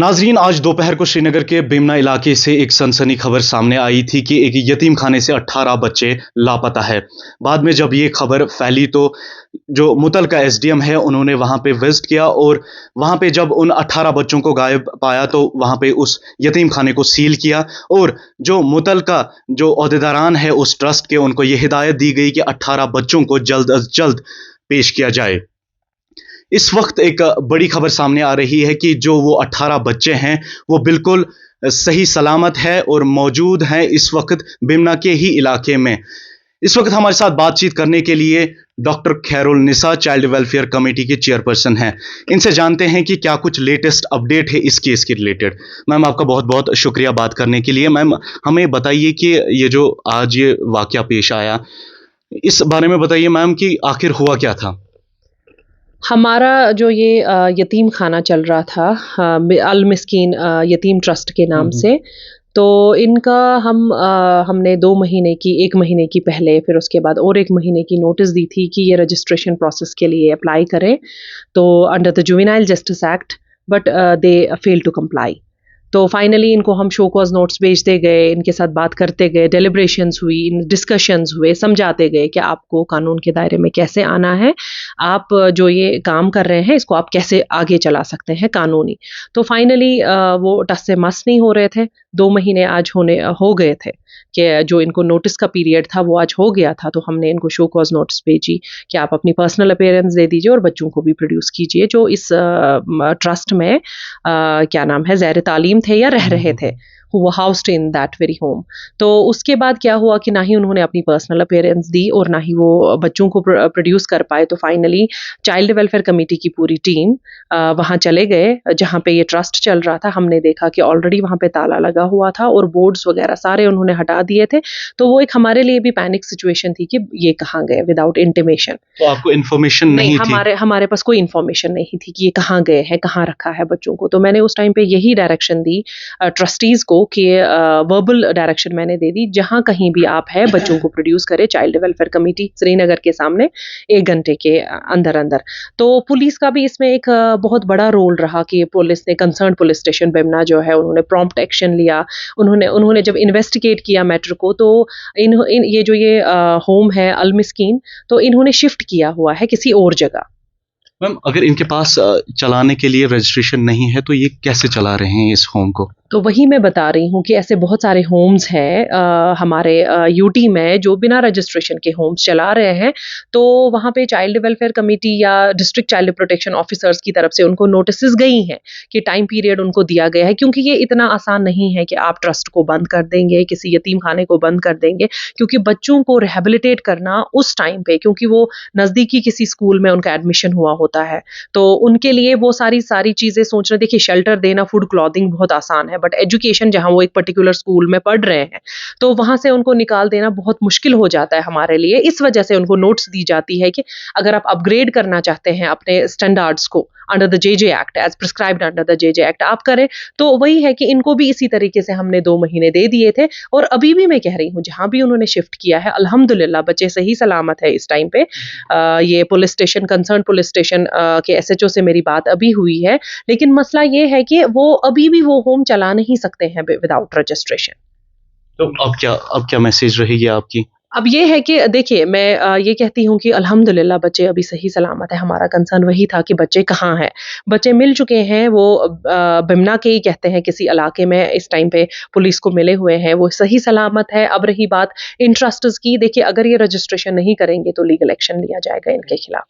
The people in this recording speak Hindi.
नाजरीन, आज दोपहर को श्रीनगर के बिमना इलाके से एक सनसनी खबर सामने आई थी कि एक यतीम खाने से 18 बच्चे लापता है। बाद में जब ये खबर फैली तो जो मुतलका एसडीएम है उन्होंने वहां पे विजिट किया और वहां पे जब उन 18 बच्चों को गायब पाया तो वहां पे उस यतीम खाने को सील किया और जो मुतलका जो ओहदेदारान है उस ट्रस्ट के उनको ये हिदायत दी गई कि 18 बच्चों को जल्द अज जल्द पेश किया जाए। इस वक्त एक बड़ी खबर सामने आ रही है कि जो वो 18 बच्चे हैं वो बिल्कुल सही सलामत है और मौजूद हैं इस वक्त बिमना के ही इलाके में। इस वक्त हमारे साथ बातचीत करने के लिए डॉक्टर खैरुल निसा चाइल्ड वेलफेयर कमेटी की चेयरपर्सन हैं। इनसे जानते हैं कि क्या कुछ लेटेस्ट अपडेट है इस केस के रिलेटेड। मैम, आपका बहुत बहुत शुक्रिया बात करने के लिए। मैम, हमें बताइए कि ये जो आज ये वाकया पेश आया, इस बारे में बताइए मैम कि आखिर हुआ क्या था। हमारा जो ये यतीम खाना चल रहा था, अल मिस्कीन यतीम ट्रस्ट के नाम से। तो इनका हमने 2 महीने की 1 महीने की पहले, फिर उसके बाद और 1 महीने की नोटिस दी थी कि ये रजिस्ट्रेशन प्रोसेस के लिए अप्लाई करें तो under the juvenile justice act, but they fail to comply. तो फाइनली इनको हम शो कॉज नोट्स भेजते गए, इनके साथ बात करते गए, डेलिब्रेशंस हुई, डिस्कशंस हुए, समझाते गए कि आपको कानून के दायरे में कैसे आना है, आप जो ये काम कर रहे हैं इसको आप कैसे आगे चला सकते हैं कानूनी। तो फाइनली वो टस से मस नहीं हो रहे थे। 2 महीने आज हो गए थे कि जो इनको नोटिस का पीरियड था वो आज हो गया था। तो हमने इनको शो कॉज नोटिस भेजी कि आप अपनी पर्सनल अपीयरेंस दे दीजिए और बच्चों को भी प्रोड्यूस कीजिए जो इस ट्रस्ट में क्या नाम है ज़ैर तालीम थे या रह रहे थे, who were housed in that very home. तो उसके बाद क्या हुआ कि ना ही उन्होंने अपनी पर्सनल अपीयरेंस दी और ना ही वो बच्चों को प्रोड्यूस कर पाए। तो फाइनली चाइल्ड वेलफेयर कमेटी की पूरी टीम वहाँ चले गए जहाँ पे ये ट्रस्ट चल रहा था। हमने देखा कि ऑलरेडी वहाँ पे ताला लगा हुआ था और बोर्ड्स वगैरह सारे उन्होंने हटा दिए थे। तो वो एक हमारे लिए भी पैनिक सिचुएशन थी कि ये कहाँ गए विदाउट इंटीमेशन। तो आपको इन्फॉर्मेशन नहीं थी? हमारे पास कोई इन्फॉर्मेशन नहीं थी कि ये कहाँ गए हैं, कहाँ रखा है बच्चों को। तो मैंने उस टाइम पे यही डायरेक्शन दी ट्रस्टीज को कि वर्बल डायरेक्शन मैंने दे दी, जहां कहीं भी आप है बच्चों को प्रोड्यूस करें चाइल्ड वेलफेयर कमेटी श्रीनगर के सामने 1 घंटे के अंदर अंदर। तो पुलिस का भी इसमें एक बहुत बड़ा रोल रहा कि पुलिस ने, कंसर्न पुलिस स्टेशन बिमना जो है, उन्होंने प्रॉम्प्ट एक्शन लिया। उन्होंने जब इन्वेस्टिगेट किया मैटर को तो ये जो ये होम है अल मिस्कीन, तो इन्होंने शिफ्ट किया हुआ है किसी और जगह। मैम, अगर इनके पास चलाने के लिए रजिस्ट्रेशन नहीं है तो ये कैसे चला रहे हैं इस होम को? तो वही मैं बता रही हूँ कि ऐसे बहुत सारे होम्स हैं हमारे यूटी में जो बिना रजिस्ट्रेशन के होम्स चला रहे हैं। तो वहाँ पे चाइल्ड वेलफेयर कमेटी या डिस्ट्रिक्ट चाइल्ड प्रोटेक्शन ऑफिसर्स की तरफ से उनको नोटिसेस गई हैं कि टाइम पीरियड उनको दिया गया है, क्योंकि ये इतना आसान नहीं है कि आप ट्रस्ट को बंद कर देंगे, किसी यतीम खाने को बंद कर देंगे, क्योंकि बच्चों को रिहेबिलिटेट करना उस टाइम पे, क्योंकि वो नज़दीकी किसी स्कूल में उनका एडमिशन हुआ होता है, तो उनके लिए वो सारी चीज़ें सोचना। देखिए, शेल्टर देना, फूड, क्लॉथिंग बहुत आसान है, बट एजुकेशन जहां वो एक पर्टिकुलर स्कूल में पढ़ रहे हैं तो वहां से उनको निकाल देना बहुत मुश्किल हो जाता है हमारे लिए। इस वजह से उनको नोट्स दी जाती है कि अगर आप अपग्रेड करना चाहते हैं अपने स्टैंडर्ड्स को under the JJ act, as prescribed under the JJ act, आप करें। तो वही है कि इनको भी इसी तरीके से हमने 2 महीने दे दिए थे और अभी भी मैं कह रही हूँ जहां भी उन्होंने शिफ्ट किया है अल्हम्दुलिल्लाह बच्चे सही सलामत है इस टाइम पे। ये police station, concern police station के एसएचओ से मेरी बात अभी हुई है, लेकिन मसला ये है कि वो अभी भी वो होम चला नहीं सकते हैं विदाउट रजिस्ट्रेशन। तो अब क्या मैसेज रहेगी आपकी? अब ये है कि देखिए, मैं ये कहती हूँ कि अल्हम्दुलिल्लाह बच्चे अभी सही सलामत है। हमारा कंसर्न वही था कि बच्चे कहाँ हैं। बच्चे मिल चुके हैं, वो बिमना के ही कहते हैं किसी इलाके में इस टाइम पे पुलिस को मिले हुए हैं, वो सही सलामत है। अब रही बात इन ट्रस्ट्स की, देखिए अगर ये रजिस्ट्रेशन नहीं करेंगे तो लीगल एक्शन लिया जाएगा इनके खिलाफ।